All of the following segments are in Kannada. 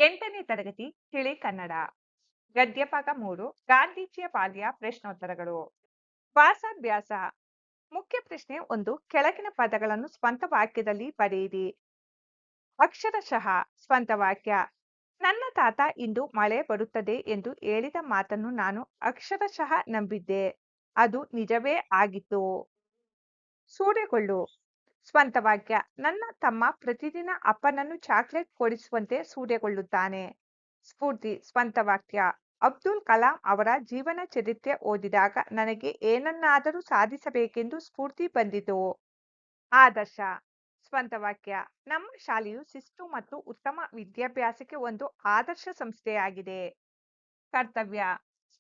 8ನೇ ತರಗತಿ ತಿಳಿ ಕನ್ನಡ ಗದ್ಯಭಾಗ 3 ಗಾಂಧೀಜಿಯ ಬಾಲ್ಯ ಪ್ರಶ್ನೋತ್ತರಗಳು ಭಾಷಾಭ್ಯಾಸ ಮುಖ್ಯ ಪ್ರಶ್ನೆ 1 ಕೆಳಗಿನ ಪದಗಳನ್ನು ಸ್ವಂತ ವಾಕ್ಯದಲ್ಲಿ ಬರೆಯಿರಿ. ಅಕ್ಷರಶಃ ಸ್ವಂತ ವಾಕ್ಯ. ನನ್ನ ತಾತ ಇಂದು ಮಳೆ ಬರುತ್ತದೆ ಎಂದು ಹೇಳಿದ ಮಾತನ್ನು ನಾನು ಅಕ್ಷರಶಃ ನಂಬಿದ್ದೆ. ಅದು ನಿಜವೇ ಆಗಿತ್ತು. ಸೂರ್ಯಗೊಳ್ಳು ಸ್ವಂತ ವಾಕ್ಯ. ನನ್ನ ತಮ್ಮ ಪ್ರತಿದಿನ ಅಪ್ಪನನ್ನು ಚಾಕ್ಲೇಟ್ ಕೊಡಿಸುವಂತೆ ಸೂರ್ಯಗೊಳ್ಳುತ್ತಾನೆ. ಸ್ಫೂರ್ತಿ ಸ್ವಂತ ವಾಕ್ಯ. ಅಬ್ದುಲ್ ಕಲಾಂ ಅವರ ಜೀವನ ಚರಿತ್ರೆ ಓದಿದಾಗ ನನಗೆ ಏನನ್ನಾದರೂ ಸಾಧಿಸಬೇಕೆಂದು ಸ್ಫೂರ್ತಿ ಬಂದಿತು. ಆದರ್ಶ ಸ್ವಂತ ವಾಕ್ಯ. ನಮ್ಮ ಶಾಲೆಯು ಶಿಸ್ತು ಮತ್ತು ಉತ್ತಮ ವಿದ್ಯಾಭ್ಯಾಸಕ್ಕೆ ಒಂದು ಆದರ್ಶ ಸಂಸ್ಥೆಯಾಗಿದೆ. ಕರ್ತವ್ಯ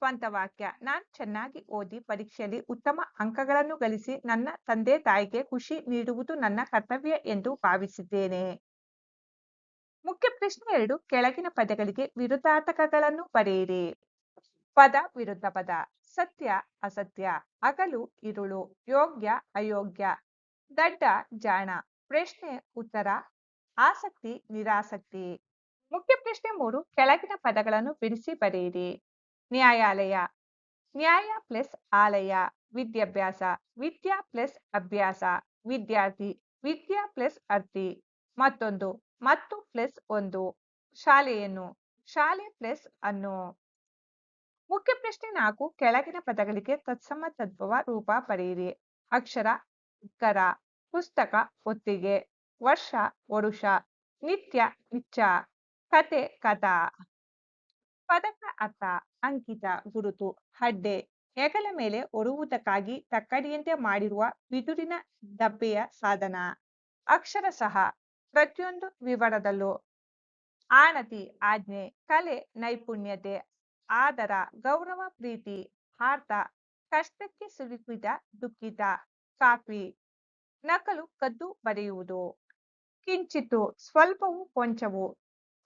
ಸ್ವಂತ ವಾಕ್ಯ. ನಾನು ಚೆನ್ನಾಗಿ ಓದಿ ಪರೀಕ್ಷೆಯಲ್ಲಿ ಉತ್ತಮ ಅಂಕಗಳನ್ನು ಗಳಿಸಿ ನನ್ನ ತಂದೆ ತಾಯಿಗೆ ಖುಷಿ ನೀಡುವುದು ನನ್ನ ಕರ್ತವ್ಯ ಎಂದು ಭಾವಿಸಿದ್ದೇನೆ. ಮುಖ್ಯ ಪ್ರಶ್ನೆ 2 ಕೆಳಗಿನ ಪದಗಳಿಗೆ ವಿರುದ್ಧಾರ್ಥಕಗಳನ್ನು ಬರೆಯಿರಿ. ಪದ ವಿರುದ್ಧ ಪದ. ಸತ್ಯ ಅಸತ್ಯ, ಹಗಲು ഇരുಳು, ಯೋಗ್ಯ ಅಯೋಗ್ಯ, ದಡ್ಡ ಜಾಣ, ಪ್ರಶ್ನೆ ಉತ್ತರ, ಆಸಕ್ತಿ ನಿರಾಸಕ್ತಿ. ಮುಖ್ಯ ಪ್ರಶ್ನೆ 3 ಕೆಳಗಿನ ಪದಗಳನ್ನು ಬಿಡಿಸಿ ಬರೆಯಿರಿ. ನ್ಯಾಯಾಲಯ ನ್ಯಾಯ ಪ್ಲಸ್ ಆಲಯ, ವಿದ್ಯಾಭ್ಯಾಸ ವಿದ್ಯಾ ಪ್ಲಸ್ ಅಭ್ಯಾಸ, ವಿದ್ಯಾರ್ಥಿ ವಿದ್ಯಾ ಪ್ಲಸ್ ಅರ್ಥಿ, ಮತ್ತೊಂದು ಮತ್ತು ಪ್ಲಸ್ ಒಂದು, ಶಾಲೆಯನ್ನು ಶಾಲೆ ಪ್ಲಸ್ ಅನ್ನು. ಮುಖ್ಯ ಪ್ರಶ್ನೆ 4 ಕೆಳಗಿನ ಪದಗಳಿಗೆ ತತ್ಸಮ ತದ್ಭವ ರೂಪ ಬರೆಯಿರಿ. ಅಕ್ಷರ ಉತ್ತರ, ಪುಸ್ತಕ ಒತ್ತಿಗೆ, ವರ್ಷ ವರುಷ, ನಿತ್ಯ ನಿಚ್ಚ, ಕತೆ ಕಥಾ. ಪದಕ ಅರ್ಥ ಅಂಕಿತ ಗುರುತು, ಅಡ್ಡೆ ಹೆಗಲ ಮೇಲೆ ಹೊರುವುದಕ್ಕಾಗಿ ತಕ್ಕಡಿಯಂತೆ ಮಾಡಿರುವ ಬಿದುರಿನ ಡಬ್ಬೆಯ ಸಾಧನ. ಅಕ್ಷರಶಃ ಪ್ರತಿಯೊಂದು ವಿವರದಲ್ಲೂ. ಆಣತಿ ಆಜ್ಞೆ, ಕಲೆ ನೈಪುಣ್ಯತೆ, ಆದರ ಗೌರವ ಪ್ರೀತಿ, ಆರ್ತ ಕಷ್ಟಕ್ಕೆ ಸಿಲುಕಿದ ದುಃಖಿತ, ಕಾಫಿ ನಕಲು ಕದ್ದು ಬರೆಯುವುದು. ಕಿಂಚಿತ್ತು ಸ್ವಲ್ಪವು ಕೊಂಚವು,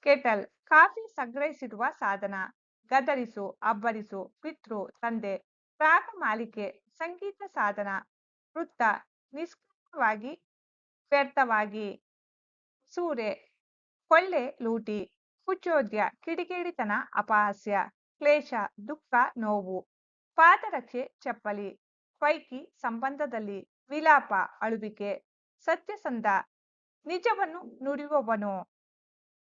ಕೆಟಲ್ ಕಾಫಿ ಸಂಗ್ರಹಿಸಿಡುವ ಸಾಧನ. ಗದರಿಸು ಅಬ್ಬರಿಸು, ಪಿತೃ ತಂದೆ, ರಾಗ ಮಾಲಿಕೆ ಸಂಗೀತ ಸಾಧನ. ವೃತ್ತ ನಿಷ್ಕ್ರಿಯವಾಗಿ ವ್ಯರ್ಥವಾಗಿ. ಸೂರೆ ಕೊಳ್ಳೆ ಲೂಟಿ, ಕುಚೋದ್ಯ ಕಿಡಿಗೇಡಿತನ ಅಪಹಾಸ್ಯ, ಕ್ಲೇಶ ದುಃಖ ನೋವು, ಪಾದರಕ್ಷೆ ಚಪ್ಪಲಿ, ಪೈಕಿ ಸಂಬಂಧದಲ್ಲಿ, ವಿಲಾಪ ಅಳುವಿಕೆ, ಸತ್ಯಸಂಧ ನಿಜವನ್ನು ನುಡಿಯುವವನು.